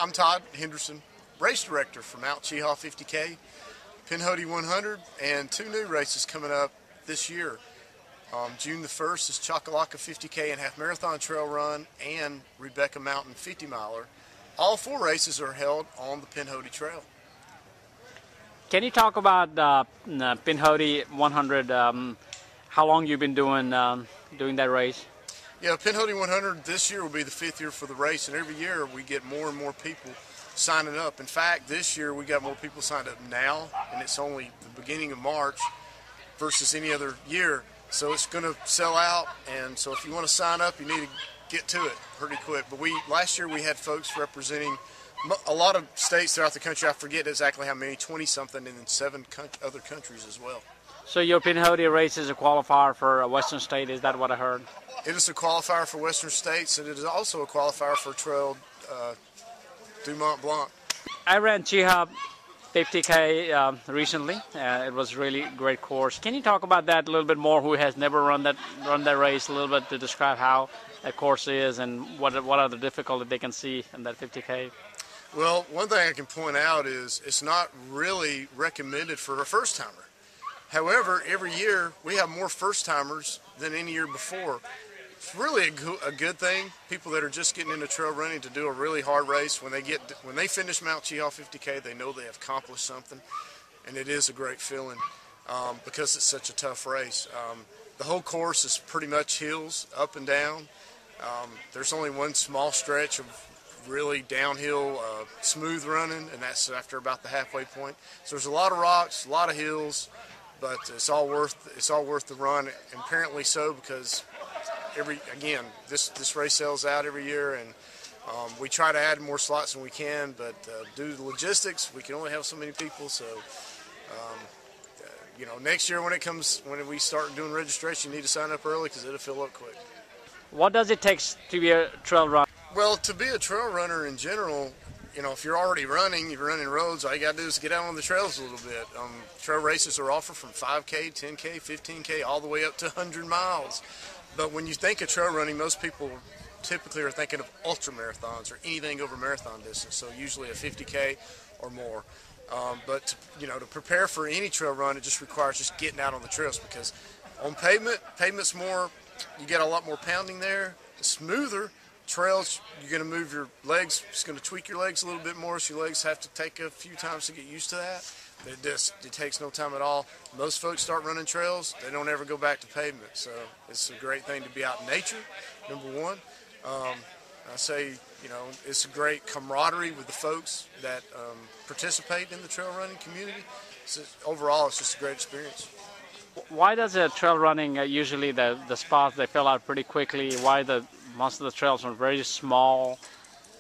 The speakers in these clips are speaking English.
I'm Todd Henderson, race director for Cheaha 50K, Pinhoti D100, and two new races coming up this year. June the 1st is Cheaha 50K and half marathon trail run and Rebecca Mountain 50 miler. All four races are held on the Pinhoti Trail. Can you talk about Pinhoti 100? How long you've been doing that race? Yeah, Pinhoti 100 this year will be the 5th year for the race, and every year we get more and more people signing up. In fact, this year we got more people signed up now, and it's only the beginning of March versus any other year. So it's going to sell out, and so if you want to sign up, you need to get to it pretty quick. But last year we had folks representing a lot of states throughout the country. I forget exactly how many, 20-something, and then 7 other countries as well. So your Pinhoti race is a qualifier for a Western state, is that what I heard? It is a qualifier for Western states, and it is also a qualifier for Trail du Mont Blanc. I ran Cheaha 50K recently. It was a really great course. Can you talk about that a little bit more? Who has never run that race, a little bit to describe how that course is and what are the difficulties they can see in that 50K? Well, one thing I can point out is it's not really recommended for a first-timer. However, every year we have more first-timers than any year before. It's really a good thing. People that are just getting into trail running to do a really hard race, when they finish Cheaha 50K, they know they have accomplished something, and it is a great feeling because it's such a tough race. The whole course is pretty much hills, up and down. There's only one small stretch of really downhill, smooth running, and that's after about the halfway point. So there's a lot of rocks, a lot of hills, but it's all worth the run, and apparently so, because this race sells out every year, and we try to add more slots when we can, but due to the logistics, we can only have so many people. So next year when we start doing registration, you need to sign up early because it'll fill up quick. What does it take to be a trail runner? Well, to be a trail runner in general, if you're already running, you're running roads, all you got to do is get out on the trails a little bit. Trail races are offered from 5K, 10K, 15K, all the way up to 100 miles. But when you think of trail running, most people typically are thinking of ultra marathons or anything over marathon distance, so usually a 50K or more. But to prepare for any trail run, it just requires just getting out on the trails, because on pavement's more, you get a lot more pounding there. It's smoother. Trails, you're going to move your legs, it's going to tweak your legs a little bit more, so your legs have to take a few times to get used to that. But it takes no time at all. Most folks start running trails, they don't ever go back to pavement, so it's a great thing to be out in nature, number one. I say, it's a great camaraderie with the folks that participate in the trail running community. So overall, it's just a great experience. Why does trail running usually the spots they fill out pretty quickly? Why most of the trails are very small?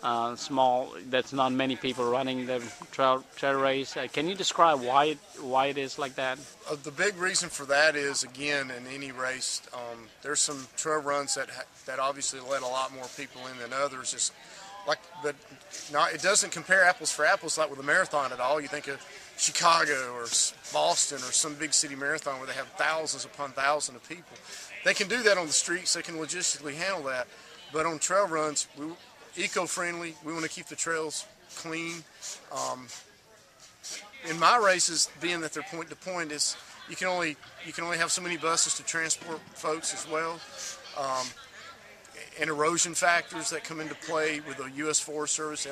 That's not many people running the trail race. Can you describe why it is like that? The big reason for that is, again, in any race, there's some trail runs that obviously let a lot more people in than others. It doesn't compare apples for apples like with a marathon at all. You think of Chicago or Boston or some big city marathon where they have thousands upon thousands of people. They can do that on the streets. They can logistically handle that. But on trail runs, eco-friendly. We want to keep the trails clean. In my races, being that they're point to point, you can only have so many buses to transport folks as well. And erosion factors that come into play with the U.S. Forest Service. They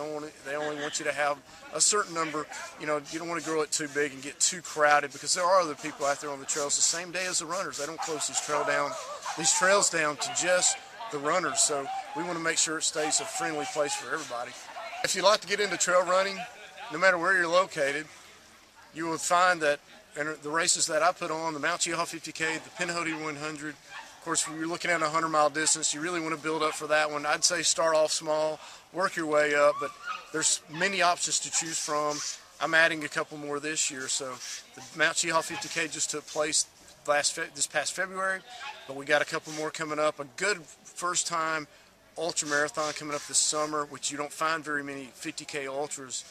only want you to have a certain number. You don't want to grow it too big and get too crowded, because there are other people out there on the trails the same day as the runners. They don't close these trails down to just the runners. So we want to make sure it stays a friendly place for everybody. If you'd like to get into trail running, no matter where you're located, you will find that in the races that I put on, the Cheaha 50K, the Pinhoti D100, of course, when you're looking at a 100-mile distance, you really want to build up for that one. I'd say start off small, work your way up, but there's many options to choose from. I'm adding a couple more this year. So the Cheaha 50K just took place this past February, but we got a couple more coming up. A good first-time ultra marathon coming up this summer, which you don't find very many 50K ultras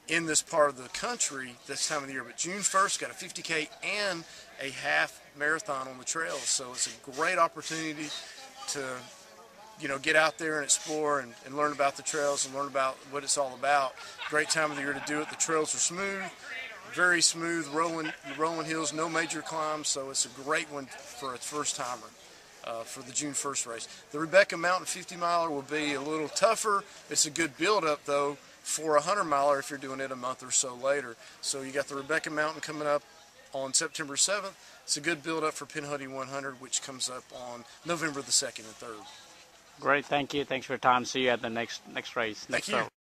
in this part of the country this time of the year. But June 1st, got a 50K and a half marathon on the trails, so it's a great opportunity to get out there and explore and learn about the trails and learn about what it's all about. Great time of the year to do it. The trails are smooth, very smooth, rolling hills, no major climbs, so it's a great one for a first-timer. For the June 1st race. The Rebecca Mountain 50 miler will be a little tougher. It's a good build-up though for a 100 miler if you're doing it a month or so later. So you got the Rebecca Mountain coming up on September 7th. It's a good build-up for Pinhoti 100, which comes up on November the 2nd and 3rd. Great, thank you. Thanks for your time. See you at the next race. Thank you.